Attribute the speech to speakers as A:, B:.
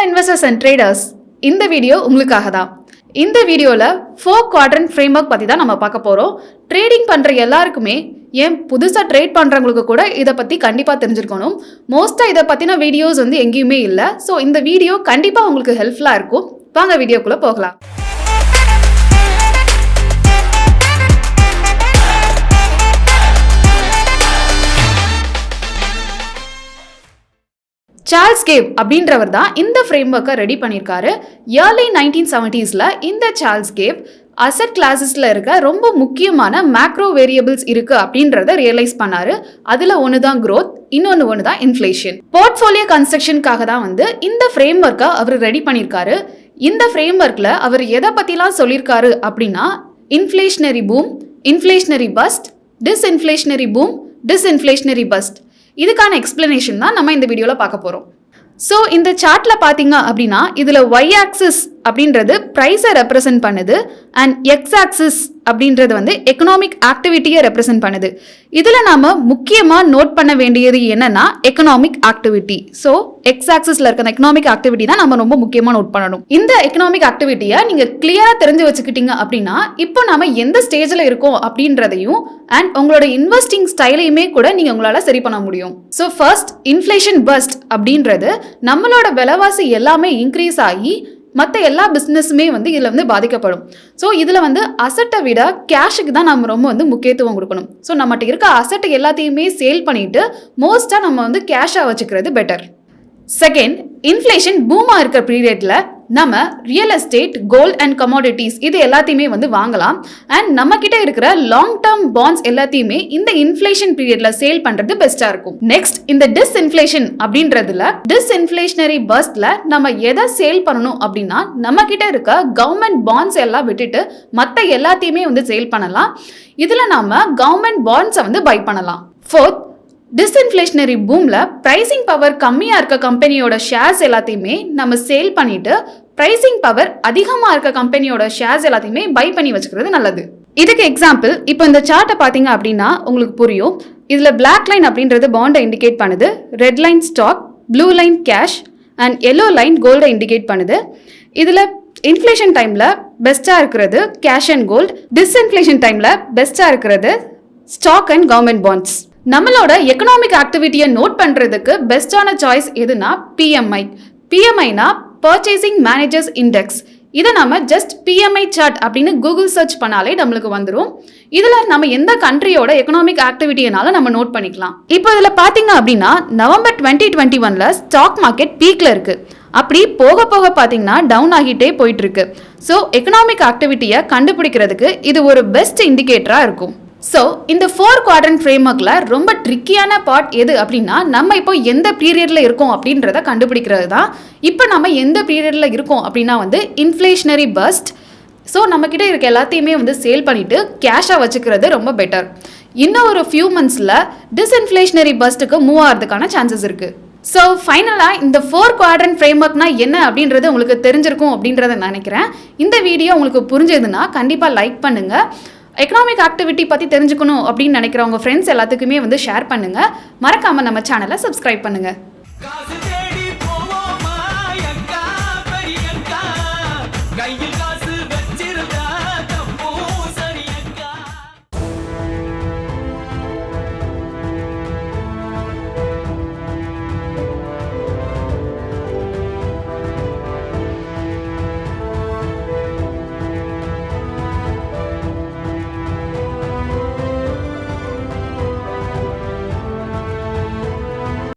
A: investors and traders, இந்த video உங்களுக்காக தான். இந்த வீடியோல 4 quadrant framework பத்தி தான் நம்ம பார்க்க போறோம். ட்ரேடிங் பண்ற எல்லாருக்குமே ஏன் புதுசா ட்ரேட் பண்றவங்களுக்கு கூட இத பத்தி கண்டிப்பா தெரிஞ்சிருக்கணும். மோஸ்டா இத பத்தின வீடியோஸ் எங்கேயுமே இல்ல. சோ இந்த வீடியோ கண்டிப்பா உங்களுக்கு ஹெல்ப்ஃபுல்லா இருக்கும். வாங்க வீடியோக்குள்ள போகலாம். சார்ல்ஸ் கேவ் அப்படின்றவர் தான் இந்த ஃப்ரேம்வொர்க்கை ரெடி பண்ணியிருக்காரு. ஏர்லி 1970ஸ்ல இந்த சார்ல்ஸ் கேவ் அசெட் கிளாஸஸ்ல இருக்க ரொம்ப முக்கியமான மேக்ரோ வேரியபிள்ஸ் இருக்கு அப்படின்றத ரியலைஸ் பண்ணாரு. அதுல ஒன்று தான் growth, இன்னொன்று தான் இன்ஃப்ளேஷன். போர்ட்ஃபோலியோ கன்ஸ்ட்ரக்ஷனுக்காக தான் இந்த ஃப்ரேம்வொர்க்கை அவர் ரெடி பண்ணியிருக்காரு. இந்த ஃப்ரேம்வொர்க்ல அவர் எதை பத்திலாம் சொல்லியிருக்காரு அப்படின்னா inflationary boom, inflationary bust, disinflationary boom, disinflationary bust. இதுக்கான எக்ஸ்பிளனேஷன் தான் நம்ம இந்த வீடியோவில் பார்க்க போகிறோம். ஸோ இந்த சார்ட்டில் பார்த்தீங்க அப்படின்னா இதில் ஒய் ஆக்சிஸ் அப்படின்றது ப்ரைஸை ரெப்ரசென்ட் பண்ணுது அண்ட் எக்ஸ் ஆக்சிஸ் அப்படின்றது எக்கனாமிக் ஆக்டிவிட்டியை ரெப்ரசென்ட் பண்ணுது. இதில் நாம் முக்கியமாக நோட் பண்ண வேண்டியது என்னன்னா எக்கனாமிக் ஆக்டிவிட்டி. ஸோ எக்ஸ் ஆக்சிஸில் இருக்க எக்கனாமிக் ஆக்டிவிட்டி தான் நம்ம ரொம்ப முக்கியமாக நோட் பண்ணணும். இந்த எக்கனாமிக் ஆக்டிவிட்டியை நீங்கள் கிளியராக தெரிஞ்சு வச்சுக்கிட்டீங்க அப்படின்னா இப்போ நாம எந்த ஸ்டேஜில் இருக்கோம் அப்படின்றதையும் அண்ட் உங்களோட இன்வெஸ்டிங் ஸ்டைலையுமே கூட நீங்கள் உங்களால் சரி பண்ண முடியும். ஸோ ஃபர்ஸ்ட் இன்ஃப்ளேஷன் பஸ்ட் அப்படின்றது நம்மளோட விலைவாசி எல்லாமே இன்க்ரீஸ் ஆகி மற்ற எல்லா பிஸ்னஸுமே இதில் பாதிக்கப்படும். ஸோ இதில் அசட்டை விட கேஷுக்கு தான் நம்ம ரொம்ப முக்கியத்துவம் கொடுக்கணும். ஸோ நம்மகிட்ட இருக்க அசட்டை எல்லாத்தையுமே சேல் பண்ணிட்டு மோஸ்ட்டாக நம்ம கேஷாக வச்சுக்கிறது பெட்டர். செகண்ட், இன்ஃப்ளேஷன் பூமாக இருக்கிற பீரியட்ல நம்ம real estate, gold and commodities இது எல்லாத்தையுமே வாங்கலாம். அண்ட் நம்ம கிட்ட இருக்கிற லாங் டேர்ம் பாண்ட்ஸ் எல்லாத்தையுமே இந்த இன்ஃப்ளேஷன் பீரியட்ல சேல் பண்றது பெஸ்டா இருக்கும். நெக்ஸ்ட், இந்த டிஸ்இன்ஃப்ளேஷன் அப்படின்றதுல டிஸ்இன்ஃப்ளேஷனரி பஸ்ட்ல நம்ம எதை சேல் பண்ணணும் அப்படின்னா நம்ம கிட்ட இருக்க கவர்மெண்ட் பாண்ட்ஸ் எல்லாம் விட்டுட்டு மற்ற எல்லாத்தையுமே சேல் பண்ணலாம். இதுல நாம கவர்மெண்ட் பாண்ட்ஸை பை பண்ணலாம். ஃபோர்த், டிஸ்இன்ஃப்ளேஷனரி பூம்ல பிரைசிங் பவர் கம்மியா இருக்க கம்பெனியோட ஷேர்ஸ் எல்லாத்தையுமே நம்ம சேல் பண்ணிட்டு பிரைசிங் பவர் அதிகமா இருக்க கம்பெனியோட ஷேர்ஸ் எல்லாத்தையுமே பை பண்ணி வச்சுக்கிறது நல்லது. இதுக்கு எக்ஸாம்பிள் இப்போ இந்த சார்ட்டை பார்த்தீங்க அப்படின்னா உங்களுக்கு புரியும். இதுல பிளாக் லைன் அப்படின்றது பாண்டை இண்டிகேட் பண்ணுது, red line stock, blue line cash and yellow line கோல்டை இண்டிகேட் பண்ணுது. இதுல இன்ஃப்ளேஷன் டைம்ல பெஸ்டா இருக்கிறது கேஷ் அண்ட் கோல்ட், டிஸ்இன்ஃப்ளேஷன் டைம்ல பெஸ்டா இருக்கிறது ஸ்டாக் அண்ட் கவர்மெண்ட் பாண்ட்ஸ். நம்மளோட எக்கனாமிக் ஆக்டிவிட்டியை நோட் பண்றதுக்கு பெஸ்டான சாய்ஸ் எதுனா பிஎம்ஐ. பிஎம்ஐனா பர்ச்சேசிங் மேனேஜர்ஸ் இண்டெக்ஸ். இதை நம்ம ஜஸ்ட் பிஎம்ஐ சார்ட் அப்படின்னு கூகுள் சர்ச் பண்ணாலே நம்மளுக்கு வந்துடும். இதுல நம்ம எந்த கண்ட்ரியோட எக்கனாமிக் ஆக்டிவிட்டினாலும் நம்ம நோட் பண்ணிக்கலாம். இப்போ இதுல பாத்தீங்க அப்படின்னா நவம்பர் 2021ல ஸ்டாக் மார்க்கெட் பீக்ல இருக்கு. அப்படி போக போக பார்த்தீங்கன்னா டவுன் ஆகிட்டே போயிட்டு இருக்கு. ஸோ எக்கனாமிக் ஆக்டிவிட்டியை கண்டுபிடிக்கிறதுக்கு இது ஒரு பெஸ்ட் இண்டிகேட்டரா இருக்கும். ஸோ இந்த 4 quadrant frameworkல ரொம்ப ட்ரிக்கியான பார்ட் எது அப்படின்னா நம்ம இப்போ எந்த பீரியட்ல இருக்கோம் அப்படின்றத கண்டுபிடிக்கிறது தான். இப்போ நம்ம எந்த பீரியட்ல இருக்கோம் அப்படின்னா இன்ஃப்ளேஷனரி பஸ்ட். ஸோ நம்ம கிட்ட இருக்க எல்லாத்தையுமே சேல் பண்ணிட்டு கேஷாக வச்சுக்கிறது ரொம்ப பெட்டர். இன்னும் ஒரு ஃபியூ மந்த்ஸில் டிஸ்இன்ஃப்ளேஷனரி பஸ்ட்டுக்கு மூவ் ஆகிறதுக்கான சான்சஸ் இருக்கு. ஸோ ஃபைனலாக இந்த 4 quadrant frameworkனா என்ன அப்படின்றது உங்களுக்கு தெரிஞ்சிருக்கும் அப்படின்றத நினைக்கிறேன். இந்த வீடியோ உங்களுக்கு புரிஞ்சதுன்னா கண்டிப்பாக லைக் பண்ணுங்க. எக்கனாமிக் ஆக்டிவிட்டி பற்றி தெரிஞ்சுக்கணும் அப்படின்னு நினைக்கிறவங்க ஃப்ரெண்ட்ஸ் எல்லாத்துக்குமே ஷேர் பண்ணுங்க. மறக்காம நம்ம சேனலை சப்ஸ்கிரைப் பண்ணுங்க.